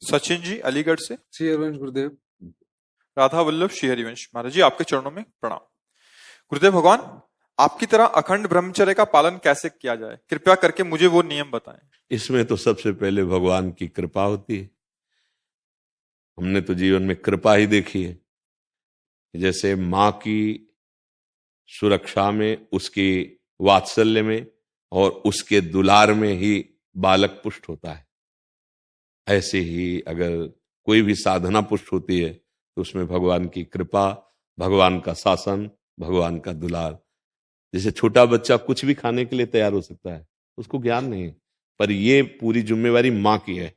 सचिन जी अलीगढ़ से। श्री हरिवंश गुरुदेव। राधा वल्लभ श्री हरिवंश। महाराज जी आपके चरणों में प्रणाम। गुरुदेव भगवान, आपकी तरह अखंड ब्रह्मचर्य का पालन कैसे किया जाए, कृपया करके मुझे वो नियम बताएं। इसमें तो सबसे पहले भगवान की कृपा होती है। हमने तो जीवन में कृपा ही देखी है। जैसे माँ की सुरक्षा में, उसकी वात्सल्य में और उसके दुलार में ही बालक पुष्ट होता है, ऐसे ही अगर कोई भी साधना पुष्ट होती है तो उसमें भगवान की कृपा, भगवान का शासन, भगवान का दुलार। जैसे छोटा बच्चा कुछ भी खाने के लिए तैयार हो सकता है, उसको ज्ञान नहीं है, पर ये पूरी जिम्मेवारी माँ की है।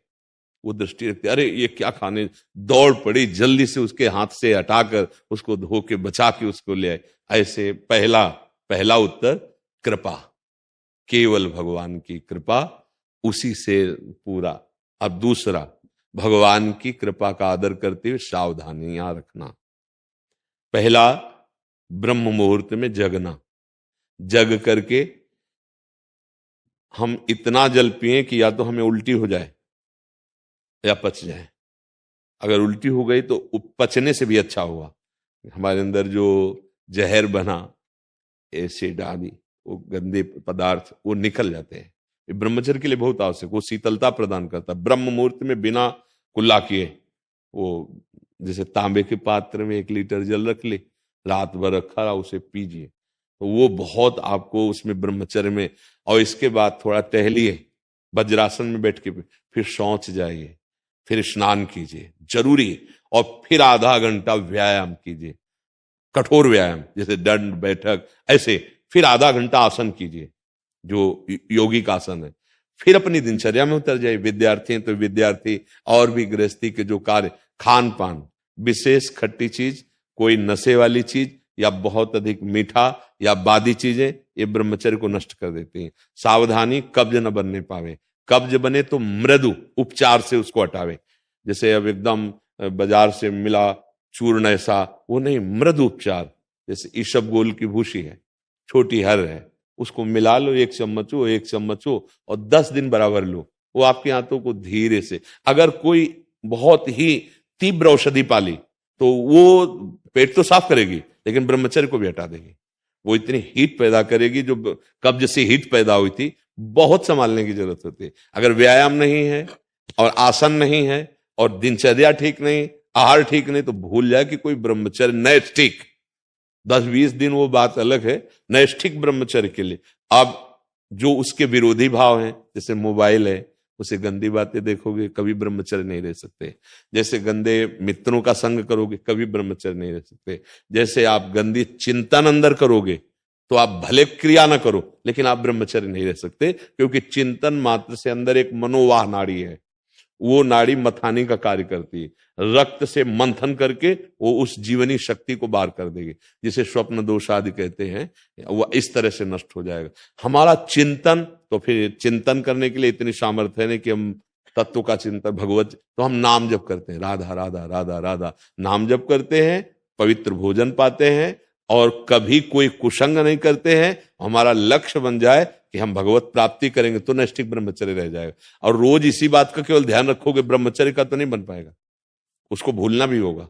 वो दृष्टि रखती है, अरे ये क्या खाने, दौड़ पड़ी, जल्दी से उसके हाथ से हटाकर उसको धो के बचा के उसको ले आए। ऐसे पहला पहला उत्तर कृपा, केवल भगवान की कृपा, उसी से पूरा। अब दूसरा, भगवान की कृपा का आदर करते हुए सावधानियां रखना। पहला, ब्रह्म मुहूर्त में जगना। जग करके हम इतना जल पिए कि या तो हमें उल्टी हो जाए या पच जाए। अगर उल्टी हो गई तो पचने से भी अच्छा हुआ, हमारे अंदर जो जहर बना, एसिड आदि, वो गंदे पदार्थ वो निकल जाते हैं। ये ब्रह्मचर्य के लिए बहुत आवश्यक, वो शीतलता प्रदान करता है। ब्रह्म मुहूर्त में बिना कुल्ला किए, वो जैसे तांबे के पात्र में 1 लीटर जल रख ले, रात भर रखा रहा, उसे पीजिए, तो वो बहुत आपको उसमें ब्रह्मचर्य में। और इसके बाद थोड़ा टहलिए, वज्रासन में बैठ के, फिर शौच जाइए, फिर स्नान कीजिए, जरूरी। और फिर आधा घंटा व्यायाम कीजिए, कठोर व्यायाम, जैसे दंड बैठक, ऐसे। फिर आधा घंटा आसन कीजिए, जो योगिक आसन है। फिर अपनी दिनचर्या में उतर जाइए। विद्यार्थी हैं तो विद्यार्थी, और भी गृहस्थी के जो कार्य, खान पान, विशेष खट्टी चीज, कोई नशे वाली चीज या बहुत अधिक मीठा या बादी चीजें, ये ब्रह्मचर्य को नष्ट कर देती हैं। सावधानी, कब्ज न बनने पावे। कब्ज बने तो मृदु उपचार से उसको हटावे। जैसे अब एकदम बाजार से मिला चूर्ण ऐसा, वो नहीं, मृदु उपचार। जैसे ईशब की भूसी है, छोटी हर है, उसको मिला लो, 1 चम्मच हो और 10 दिन बराबर लो, वो आपके हाथों को धीरे से। अगर कोई बहुत ही तीव्र औषधि पाली तो वो पेट तो साफ करेगी, लेकिन ब्रह्मचर्य को भी हटा देगी। वो इतनी हीट पैदा करेगी, जो कब्ज से हीट पैदा हुई थी, बहुत संभालने की जरूरत होती है। अगर व्यायाम नहीं है और आसन नहीं है और दिनचर्या ठीक नहीं, आहार ठीक नहीं, तो भूल जाए कि कोई ब्रह्मचर्य नैष्ठिक 10-20 दिन वो बात अलग है, नैष्ठिक ब्रह्मचर्य के लिए। अब जो उसके विरोधी भाव हैं, जैसे मोबाइल है, उसे गंदी बातें देखोगे, कभी ब्रह्मचर्य नहीं रह सकते। जैसे गंदे मित्रों का संग करोगे, कभी ब्रह्मचर्य नहीं रह सकते। जैसे आप गंदी चिंतन अंदर करोगे, तो आप भले क्रिया ना करो, लेकिन आप ब्रह्मचर्य नहीं रह सकते, क्योंकि चिंतन मात्र से अंदर एक मनोवाह नाड़ी है, वो नाड़ी मथानी का कार्य करती है। रक्त से मंथन करके वो उस जीवनी शक्ति को बाहर कर देगी, जिसे स्वप्न दोष आदि कहते हैं, वो इस तरह से नष्ट हो जाएगा हमारा चिंतन। तो फिर चिंतन करने के लिए इतनी सामर्थ्य है नहीं कि हम तत्व का चिंतन, भगवत, तो हम नाम जप करते हैं, राधा राधा राधा राधा, नाम जप करते हैं, पवित्र भोजन पाते हैं, और कभी कोई कुसंग नहीं करते हैं। हमारा लक्ष्य बन जाए कि हम भगवत प्राप्ति करेंगे, तो नैष्ठिक ब्रह्मचर्य रह जाएगा। और रोज इसी बात का केवल ध्यान रखोगे, ब्रह्मचर्य का तो नहीं बन पाएगा, उसको भूलना भी होगा।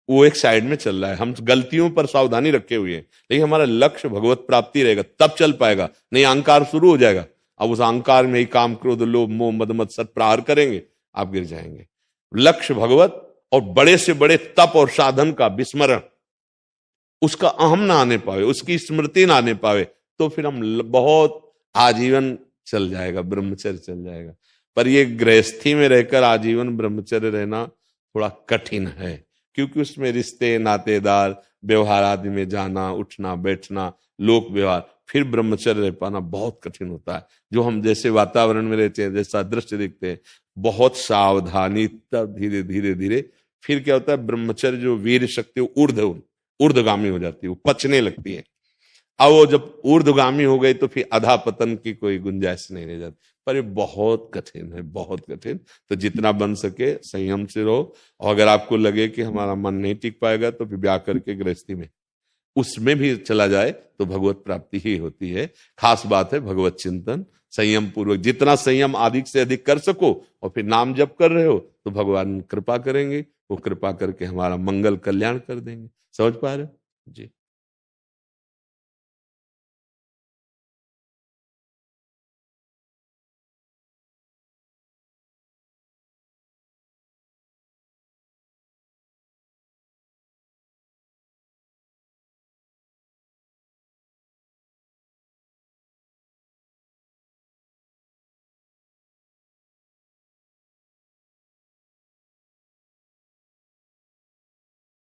वो एक साइड में चल रहा है, हम गलतियों पर सावधानी रखे हुए हैं, लेकिन हमारा लक्ष्य भगवत प्राप्ति रहेगा, तब चल पाएगा। नहीं, अहंकार शुरू हो जाएगा, अब उस अहंकार में ही काम, क्रोध, लोभ, मोह, मद मत्सर प्रहार करेंगे, आप गिर जाएंगे। लक्ष्य भगवत, और बड़े से बड़े तप और साधन का विस्मरण, उसका अहम ना आने पावे, उसकी स्मृति ना आने पावे, तो फिर हम बहुत आजीवन चल जाएगा, ब्रह्मचर्य चल जाएगा। पर ये गृहस्थी में रहकर आजीवन ब्रह्मचर्य रहना थोड़ा कठिन है, क्योंकि उसमें रिश्ते, नातेदार, व्यवहार आदि में जाना, उठना बैठना, लोक व्यवहार, फिर ब्रह्मचर्य रह पाना बहुत कठिन होता है। जो हम जैसे वातावरण में रहते हैं, जैसा दृश्य देखते हैं, बहुत सावधानी, तब धीरे धीरे धीरे फिर क्या होता है, ब्रह्मचर्य जो वीर शक्ति ऊर्ध्वगामी हो जाती है, वो पचने लगती है। अब वो जब ऊर्ध्वगामी हो गई तो फिर अधा पतन की कोई गुंजाइश नहीं रह जाती। पर ये बहुत कठिन है, बहुत कठिन। तो जितना बन सके संयम से रहो, और अगर आपको लगे कि हमारा मन नहीं टिक पाएगा, तो फिर ब्याह करके गृहस्थी में उसमें भी चला जाए तो भगवत प्राप्ति ही होती है। खास बात है भगवत चिंतन, संयम पूर्वक, जितना संयम अधिक से अधिक कर सको और फिर नाम जप कर रहे हो तो भगवान कृपा करेंगे, वो कृपा करके हमारा मंगल कल्याण कर देंगे। समझ पा रहे हो जी।